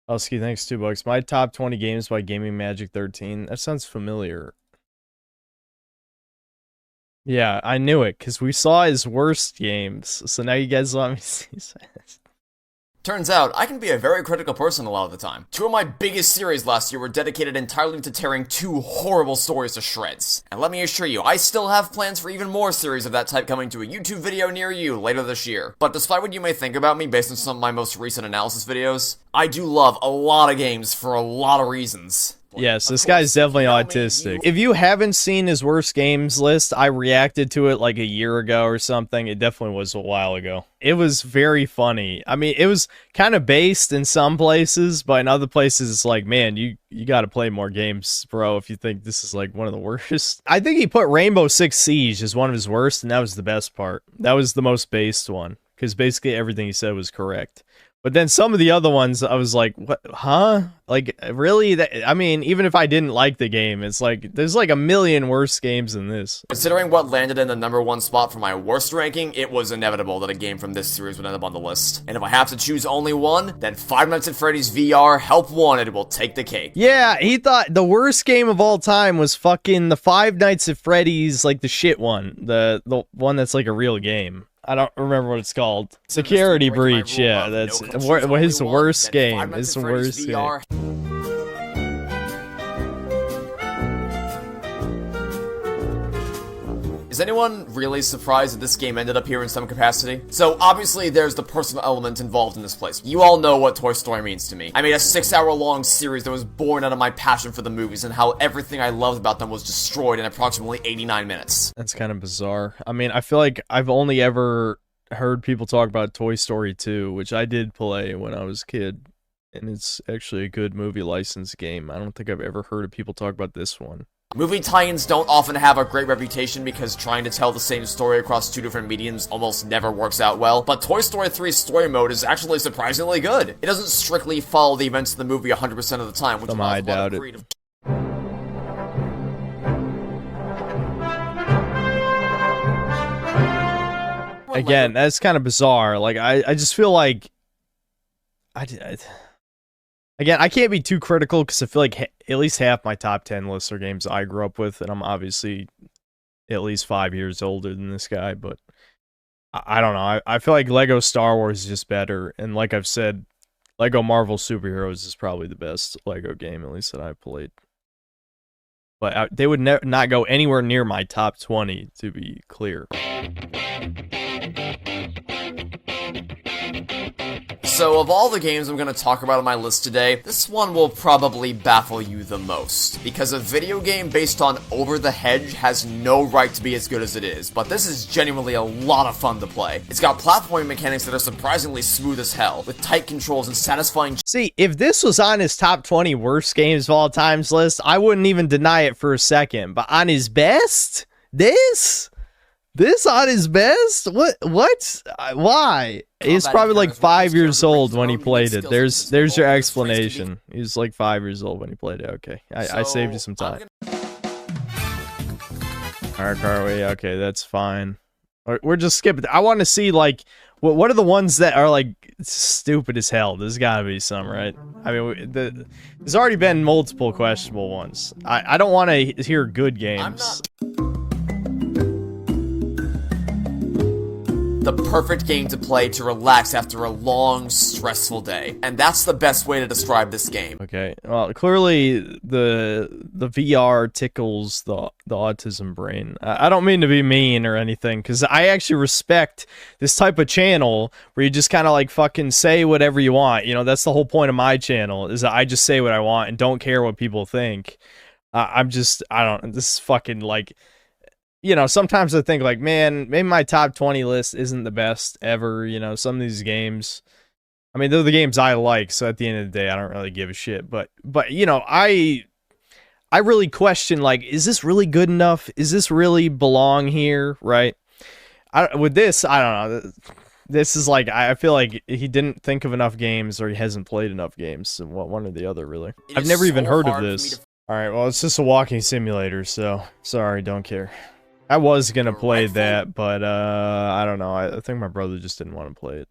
Husky, thanks, $2. My top 20 games by GamingMagic13. That sounds familiar. Yeah, I knew it, because we saw his worst games. So now you guys let me see. Turns out, I can be a very critical person a lot of the time. Two of my biggest series last year were dedicated entirely to tearing two horrible stories to shreds. And let me assure you, I still have plans for even more series of that type coming to a YouTube video near you later this year. But despite what you may think about me based on some of my most recent analysis videos, I do love a lot of games for a lot of reasons. Yes, this guy's definitely autistic. If you haven't seen his worst games list, I reacted to it like a year ago or something. It definitely was a while ago. It was very funny. I mean, it was kind of based in some places, but in other places it's like, man, you got to play more games, bro, if you think this is like one of the worst. I think he put Rainbow Six Siege as one of his worst, and that was the best part. That was the most based one, because basically everything he said was correct. But then some of the other ones, I was like, what, huh? Like, really? I mean, even if I didn't like the game, it's like, there's like a million worse games than this. Considering what landed in the #1 spot for my worst ranking, it was inevitable that a game from this series would end up on the list. And if I have to choose only one, then Five Nights at Freddy's VR Help Wanted will take the cake. Yeah, he thought the worst game of all time was fucking the Five Nights at Freddy's, like the shit one. The one that's like a real game. I don't remember what it's called. Security Breach, yeah, that's his worst game. His worst game. Is anyone really surprised that this game ended up here in some capacity? So, obviously, there's the personal element involved in this place. You all know what Toy Story means to me. I made a 6-hour-long series that was born out of my passion for the movies and how everything I loved about them was destroyed in approximately 89 minutes. That's kind of bizarre. I mean, I feel like I've only ever heard people talk about Toy Story 2, which I did play when I was a kid, and it's actually a good movie license game. I don't think I've ever heard of people talk about this one. Movie tie-ins don't often have a great reputation because trying to tell the same story across two different mediums almost never works out well, but Toy Story 3's story mode is actually surprisingly good. It doesn't strictly follow the events of the movie 100% of the time, which allows a lot of creative... Again, that's kind of bizarre. Like, I just feel like... Again, I can't be too critical because I feel like at least half my top 10 lists are games I grew up with, and I'm obviously at least 5 years older than this guy, but I don't know. I feel like Lego Star Wars is just better, and like I've said, Lego Marvel Superheroes is probably the best Lego game, at least that I've played. But they would not go anywhere near my top 20, to be clear. So, of all the games I'm going to talk about on my list today, this one will probably baffle you the most, because a video game based on Over the Hedge has no right to be as good as it is, but this is genuinely a lot of fun to play. It's got platforming mechanics that are surprisingly smooth as hell, with tight controls and satisfying... See, if this was on his top 20 worst games of all times list, I wouldn't even deny it for a second, but on his best? This on his best? What? Why? He's probably like 5 years old when he played it. There's your explanation. He's like 5 years old when he played it. Okay, I saved you some time. Alright, Carly. Okay, that's fine. We're just skipping. I want to see like what are the ones that are like stupid as hell. There's gotta be some, right? I mean, there's already been multiple questionable ones. I don't want to hear good games. The perfect game to play to relax after a long, stressful day. And that's the best way to describe this game. Okay, well, clearly the VR tickles the autism brain. I don't mean to be mean or anything, because I actually respect this type of channel where you just kind of like fucking say whatever you want. You know, that's the whole point of my channel, is that I just say what I want and don't care what people think. I don't, this is fucking like... You know, sometimes I think like, man, maybe my top 20 list isn't the best ever. You know, some of these games, I mean, they're the games I like. So at the end of the day, I don't really give a shit. But you know, I really question, like, is this really good enough? Is this really belong here? Right. With this, I don't know. This is like, I feel like he didn't think of enough games, or he hasn't played enough games. So one or the other, really. I've never even heard of this. All right. Well, it's just a walking simulator. So sorry, don't care. I was gonna play that, but I don't know. I think my brother just didn't want to play it.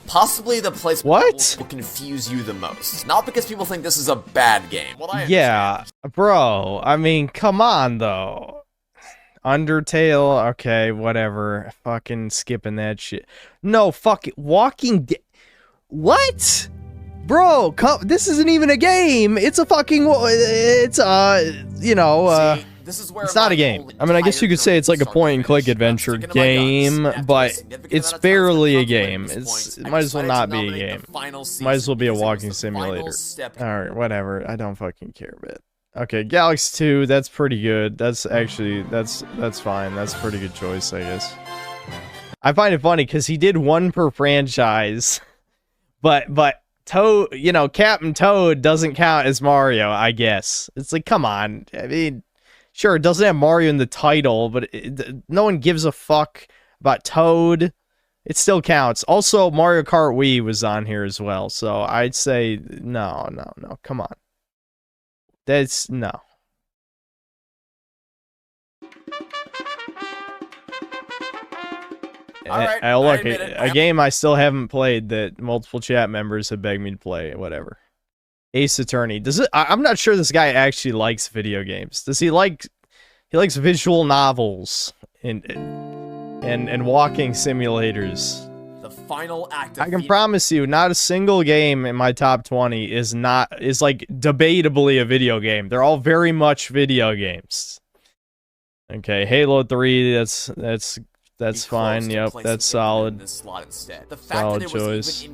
Possibly the place What? will confuse you the most. Not because people think this is a bad game. Yeah, bro. I mean, come on, though. Undertale, okay, whatever. Fucking skipping that shit. No, fucking What? Bro, this isn't even a game. It's a fucking, it's, you know, See, this is where it's not a game. I mean, I guess you could say it's like a point-and-click adventure game, but it's barely a game. It might as well not be a game. Might as well be a walking simulator. Alright, whatever. I don't fucking care a bit. Okay, Galaxy 2, that's pretty good. That's actually, that's fine. That's a pretty good choice, I guess. I find it funny, because he did one per franchise, but Toad, you know, Captain Toad doesn't count as Mario, I guess. It's like, come on. I mean, sure, it doesn't have Mario in the title, but no one gives a fuck about Toad. It still counts. Also, Mario Kart Wii was on here as well, so I'd say no, come on. That's no. Alright, look, a game I still haven't played that multiple chat members have begged me to play. Whatever. Ace Attorney. Does it? I'm not sure this guy actually likes video games. Does he like? He likes visual novels and walking simulators. The final act of I can promise you, not a single game in my top 20 is like debatably a video game. They're all very much video games. Okay, Halo 3. That's fine. Yep, that's solid. Solid choice.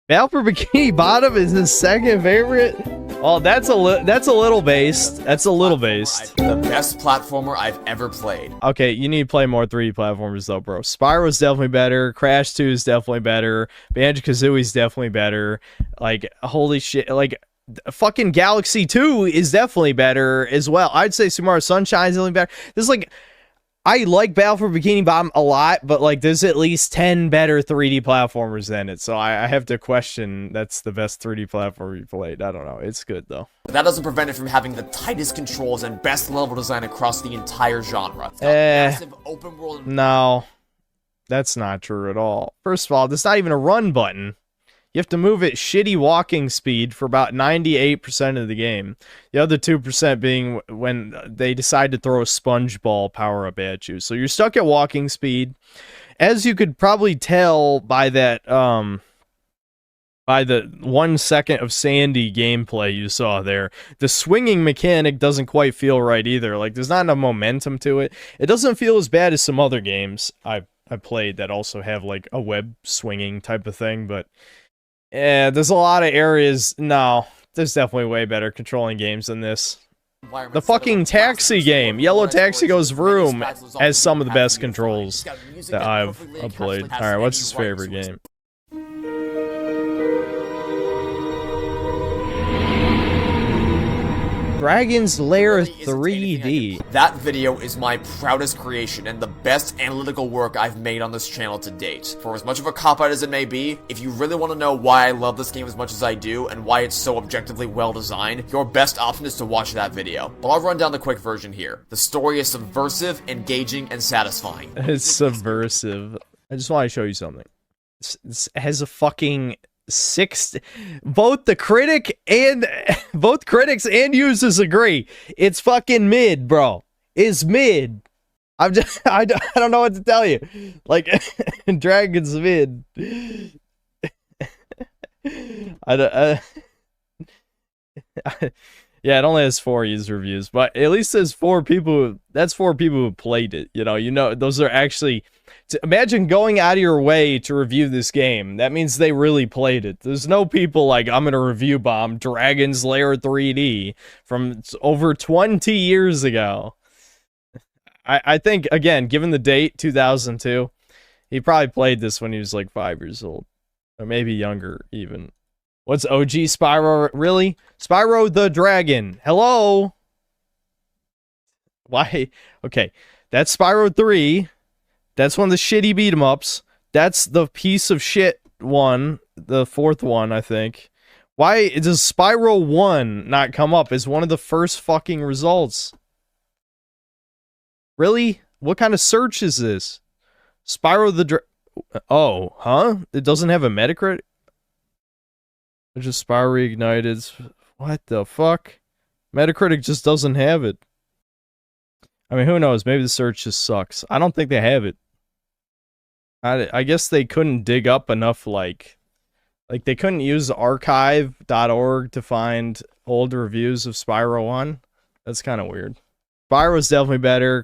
Battle for Bikini Bottom is his second favorite. Oh, that's a little based. That's a little based. The best platformer I've ever played. Okay, you need to play more 3D platformers though, bro. Spyro's definitely better. Crash 2 is definitely better. Banjo-Kazooie's definitely better. Like, holy shit. Like, fucking Galaxy 2 is definitely better as well. I'd say Super Mario Sunshine's definitely better. This is like, I like Battle for Bikini Bottom a lot, but like there's at least 10 better 3D platformers than it. So I have to question that's the best 3D platform you played. I don't know. It's good though. But that doesn't prevent it from having the tightest controls and best level design across the entire genre. It's got massive open world. No, that's not true at all. First of all, there's not even a run button. You have to move at shitty walking speed for about 98% of the game. The other 2% being when they decide to throw a sponge ball power-up at you. So you're stuck at walking speed. As you could probably tell by that, by the 1 second of Sandy gameplay you saw there, the swinging mechanic doesn't quite feel right either. Like, there's not enough momentum to it. It doesn't feel as bad as some other games I played that also have, like, a web swinging type of thing, but... yeah, there's a lot of areas. No, there's definitely way better controlling games than this. The fucking taxi game, Yellow Taxi Goes Vroom, has some of the best controls that I've played. Alright, what's his favorite game? Dragon's Lair 3D. That video is my proudest creation and the best analytical work I've made on this channel to date. For as much of a cop-out as it may be, if you really want to know why I love this game as much as I do and why it's so objectively well designed, your best option is to watch that video. But I'll run down the quick version here. The story is subversive, engaging, and satisfying. It's subversive. I just want to show you something. It has a fucking... both critics and users agree it's fucking mid, bro. It's mid. I don't know what to tell you. Like, Dragon's mid. Yeah, it only has 4 user reviews, but at least there's 4 people. That's 4 people who played it. You know, those are actually. Imagine going out of your way to review this game. That means they really played it. There's no people like, I'm gonna review bomb Dragon's Lair 3D from over 20 years ago. I think, again, given the date, 2002, he probably played this when he was like 5 years old, or maybe younger even. What's OG Spyro? Really? Spyro the Dragon. Hello? Why? Okay, that's Spyro 3. That's one of the shitty beat-em-ups. That's the piece of shit one. The 4th one, I think. Why does Spyro 1 not come up as one of the first fucking results? Really? What kind of search is this? Spyro the Oh, huh? It doesn't have a Metacritic? I just Spyro Reignited. What the fuck? Metacritic just doesn't have it. I mean, who knows? Maybe the search just sucks. I don't think they have it. I guess they couldn't dig up enough, like they couldn't use archive.org to find old reviews of Spyro 1. That's kind of weird. Spyro's definitely better.